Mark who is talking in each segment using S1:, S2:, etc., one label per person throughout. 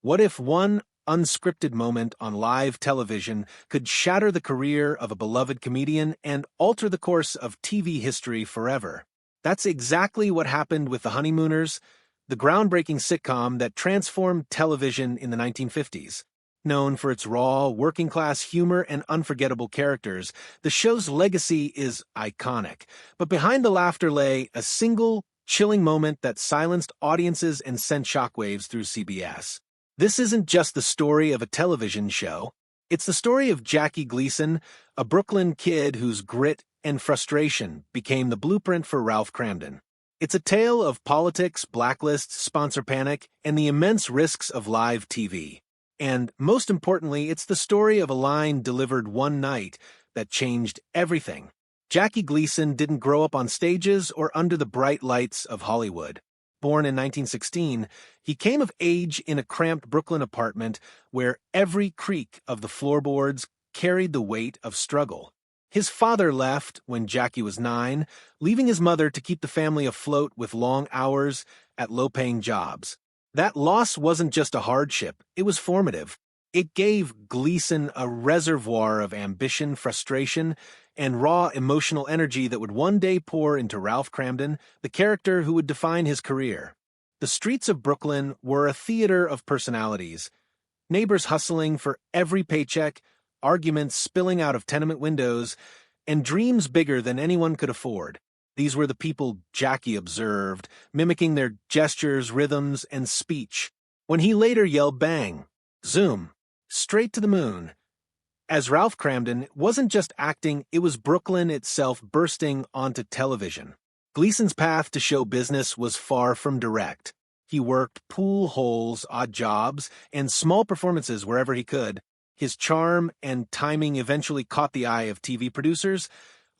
S1: What if one unscripted moment on live television could shatter the career of a beloved comedian and alter the course of TV history forever? That's exactly what happened with The Honeymooners, the groundbreaking sitcom that transformed television in the 1950s. Known for its raw, working-class humor and unforgettable characters, the show's legacy is iconic. But behind the laughter lay a single, chilling moment that silenced audiences and sent shockwaves through CBS. This isn't just the story of a television show. It's the story of Jackie Gleason, a Brooklyn kid whose grit and frustration became the blueprint for Ralph Kramden. It's a tale of politics, blacklists, sponsor panic, and the immense risks of live TV. And most importantly, it's the story of a line delivered one night that changed everything. Jackie Gleason didn't grow up on stages or under the bright lights of Hollywood. Born in 1916, he came of age in a cramped Brooklyn apartment where every creak of the floorboards carried the weight of struggle. His father left when Jackie was 9, leaving his mother to keep the family afloat with long hours at low-paying jobs. That loss wasn't just a hardship, it was formative. It gave Gleason a reservoir of ambition, frustration, and raw emotional energy that would one day pour into Ralph Kramden, the character who would define his career. The streets of Brooklyn were a theater of personalities. Neighbors hustling for every paycheck, arguments spilling out of tenement windows, and dreams bigger than anyone could afford. These were the people Jackie observed, mimicking their gestures, rhythms, and speech. When he later yelled bang, zoom, straight to the moon. As Ralph Kramden, it wasn't just acting, it was Brooklyn itself bursting onto television. Gleason's path to show business was far from direct. He worked pool holes, odd jobs, and small performances wherever he could. His charm and timing eventually caught the eye of TV producers,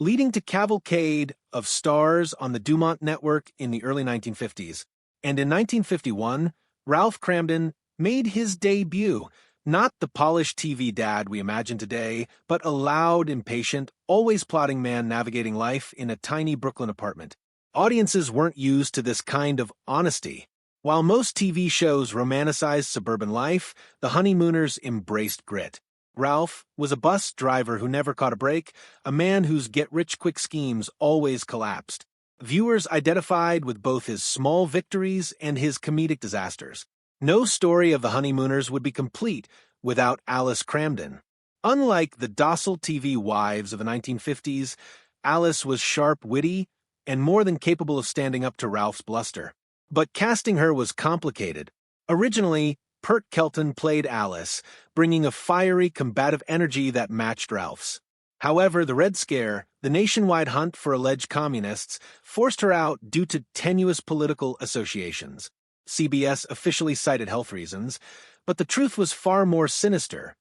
S1: leading to cavalcade of stars on the Dumont Network in the early 1950s. And in 1951, Ralph Kramden made his debut, not the polished TV dad we imagine today, but a loud, impatient, always plotting man navigating life in a tiny Brooklyn apartment. Audiences weren't used to this kind of honesty. While most TV shows romanticized suburban life, the Honeymooners embraced grit. Ralph was a bus driver who never caught a break, a man whose get-rich-quick schemes always collapsed. Viewers identified with both his small victories and his comedic disasters. No story of the Honeymooners would be complete without Alice Kramden. Unlike the docile TV wives of the 1950s, Alice was sharp, witty, and more than capable of standing up to Ralph's bluster. But casting her was complicated. Originally, Pert Kelton played Alice, bringing a fiery, combative energy that matched Ralph's. However, the Red Scare, the nationwide hunt for alleged communists, forced her out due to tenuous political associations. CBS officially cited health reasons, but the truth was far more sinister.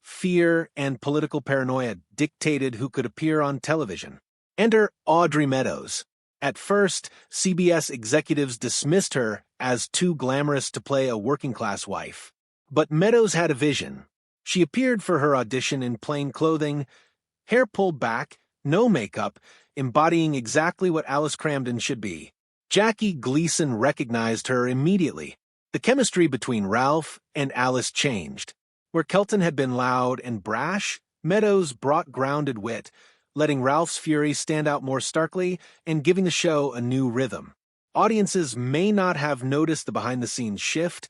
S1: Fear and political paranoia dictated who could appear on television. Enter Audrey Meadows. At first, CBS executives dismissed her as too glamorous to play a working-class wife. But Meadows had a vision. She appeared for her audition in plain clothing, hair pulled back, no makeup, embodying exactly what Alice Kramden should be. Jackie Gleason recognized her immediately. The chemistry between Ralph and Alice changed. Where Kelton had been loud and brash, Meadows brought grounded wit, letting Ralph's fury stand out more starkly and giving the show a new rhythm. Audiences may not have noticed the behind-the-scenes shift,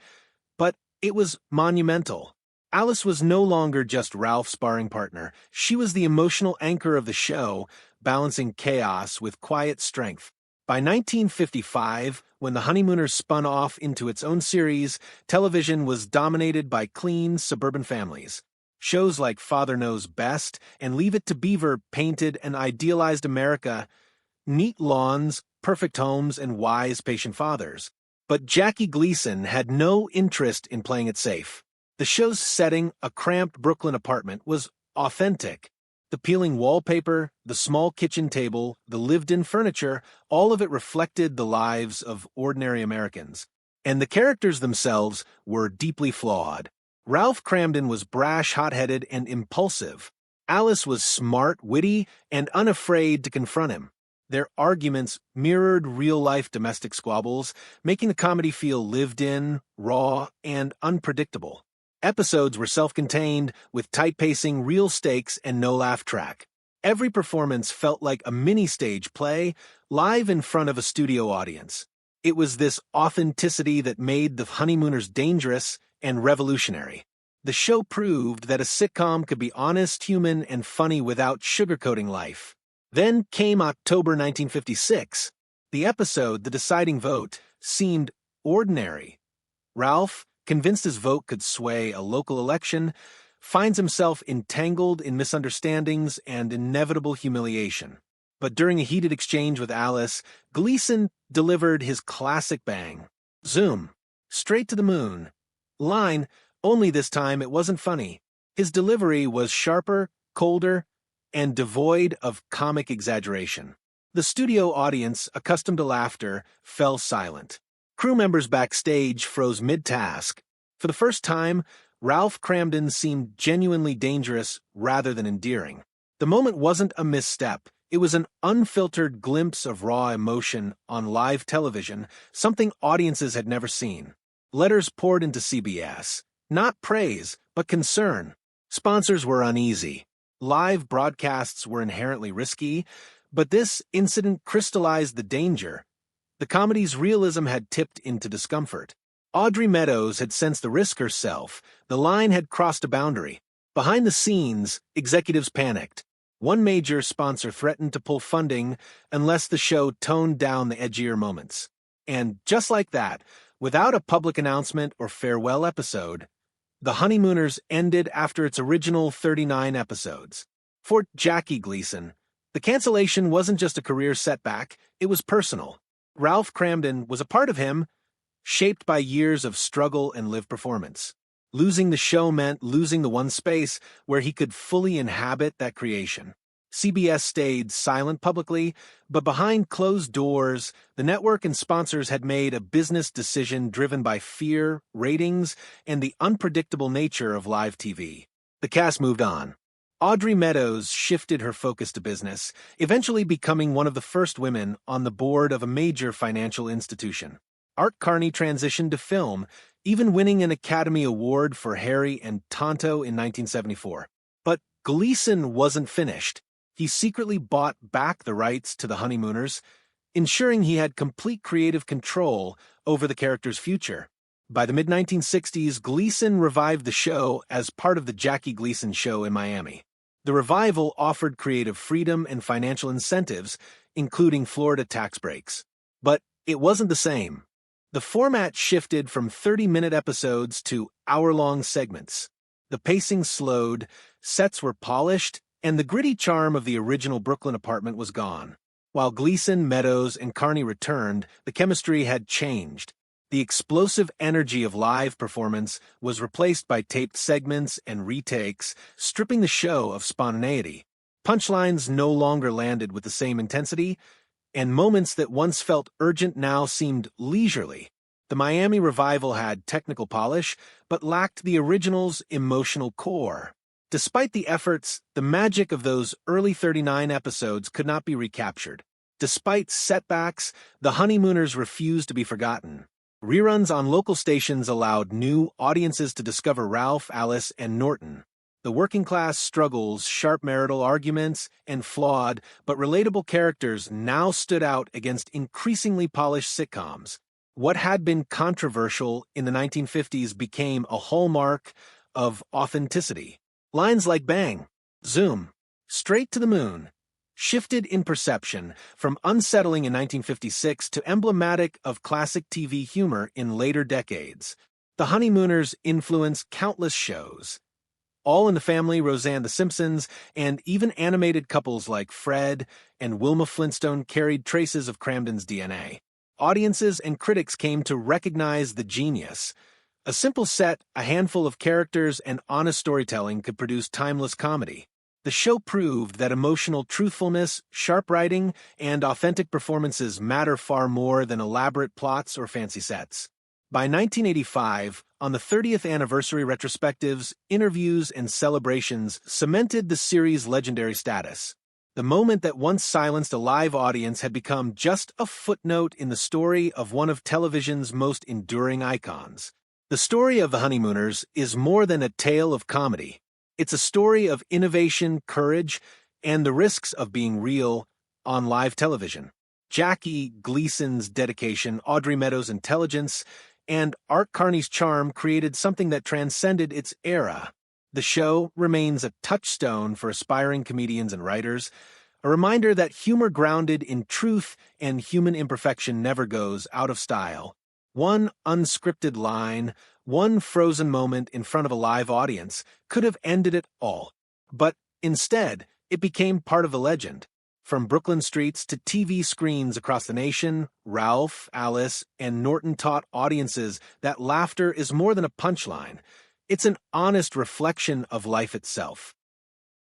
S1: but it was monumental. Alice was no longer just Ralph's sparring partner. She was the emotional anchor of the show, balancing chaos with quiet strength. By 1955, when The Honeymooners spun off into its own series, television was dominated by clean, suburban families. Shows like Father Knows Best and Leave It to Beaver painted an idealized America, neat lawns, perfect homes, and wise, patient fathers. But Jackie Gleason had no interest in playing it safe. The show's setting, a cramped Brooklyn apartment, was authentic. The peeling wallpaper, the small kitchen table, the lived-in furniture, all of it reflected the lives of ordinary Americans. And the characters themselves were deeply flawed. Ralph Kramden was brash, hot-headed, and impulsive. Alice was smart, witty, and unafraid to confront him. Their arguments mirrored real-life domestic squabbles, making the comedy feel lived-in, raw, and unpredictable. Episodes were self-contained, with tight pacing, real stakes, and no laugh track. Every performance felt like a mini-stage play, live in front of a studio audience. It was this authenticity that made the Honeymooners dangerous and revolutionary. The show proved that a sitcom could be honest, human, and funny without sugarcoating life. Then came October 1956. The episode, The Deciding Vote, seemed ordinary. Ralph, convinced his vote could sway a local election, finds himself entangled in misunderstandings and inevitable humiliation. But during a heated exchange with Alice, Gleason delivered his classic bang. Zoom. Straight to the moon. Line, only this time it wasn't funny. His delivery was sharper, colder, and devoid of comic exaggeration. The studio audience, accustomed to laughter, fell silent. Crew members backstage froze mid-task. For the first time, Ralph Kramden seemed genuinely dangerous rather than endearing. The moment wasn't a misstep. It was an unfiltered glimpse of raw emotion on live television, something audiences had never seen. Letters poured into CBS. Not praise, but concern. Sponsors were uneasy. Live broadcasts were inherently risky, but this incident crystallized the danger. The comedy's realism had tipped into discomfort. Audrey Meadows had sensed the risk herself. The line had crossed a boundary. Behind the scenes, executives panicked. One major sponsor threatened to pull funding unless the show toned down the edgier moments. And just like that, without a public announcement or farewell episode, The Honeymooners ended after its original 39 episodes. For Jackie Gleason, the cancellation wasn't just a career setback, it was personal. Ralph Kramden was a part of him, shaped by years of struggle and live performance. Losing the show meant losing the one space where he could fully inhabit that creation. CBS stayed silent publicly, but behind closed doors, the network and sponsors had made a business decision driven by fear, ratings, and the unpredictable nature of live TV. The cast moved on. Audrey Meadows shifted her focus to business, eventually becoming one of the first women on the board of a major financial institution. Art Carney transitioned to film, even winning an Academy Award for Harry and Tonto in 1974. But Gleason wasn't finished. He secretly bought back the rights to the Honeymooners, ensuring he had complete creative control over the character's future. By the mid-1960s, Gleason revived the show as part of the Jackie Gleason Show in Miami. The revival offered creative freedom and financial incentives, including Florida tax breaks. But it wasn't the same. The format shifted from 30-minute episodes to hour-long segments. The pacing slowed, sets were polished, and the gritty charm of the original Brooklyn apartment was gone. While Gleason, Meadows, and Carney returned, the chemistry had changed. The explosive energy of live performance was replaced by taped segments and retakes, stripping the show of spontaneity. Punchlines no longer landed with the same intensity, and moments that once felt urgent now seemed leisurely. The Miami revival had technical polish, but lacked the original's emotional core. Despite the efforts, the magic of those early 39 episodes could not be recaptured. Despite setbacks, the Honeymooners refused to be forgotten. Reruns on local stations allowed new audiences to discover Ralph, Alice, and Norton. The working-class struggles, sharp marital arguments, and flawed but relatable characters now stood out against increasingly polished sitcoms. What had been controversial in the 1950s became a hallmark of authenticity. Lines like bang, zoom, straight to the moon, shifted in perception from unsettling in 1956 to emblematic of classic TV humor in later decades. The Honeymooners influenced countless shows. All in the Family, Roseanne, The Simpsons, and even animated couples like Fred and Wilma Flintstone carried traces of Kramden's DNA. Audiences and critics came to recognize the genius. A simple set, a handful of characters, and honest storytelling could produce timeless comedy. The show proved that emotional truthfulness, sharp writing, and authentic performances matter far more than elaborate plots or fancy sets. By 1985, on the 30th anniversary retrospectives, interviews, and celebrations cemented the series' legendary status. The moment that once silenced a live audience had become just a footnote in the story of one of television's most enduring icons. The story of the Honeymooners is more than a tale of comedy. It's a story of innovation, courage, and the risks of being real on live television. Jackie Gleason's dedication, Audrey Meadows' intelligence, and Art Carney's charm created something that transcended its era. The show remains a touchstone for aspiring comedians and writers, a reminder that humor grounded in truth and human imperfection never goes out of style. One unscripted line, one frozen moment in front of a live audience could have ended it all. But instead, it became part of the legend. From Brooklyn streets to TV screens across the nation, Ralph, Alice, and Norton taught audiences that laughter is more than a punchline. It's an honest reflection of life itself.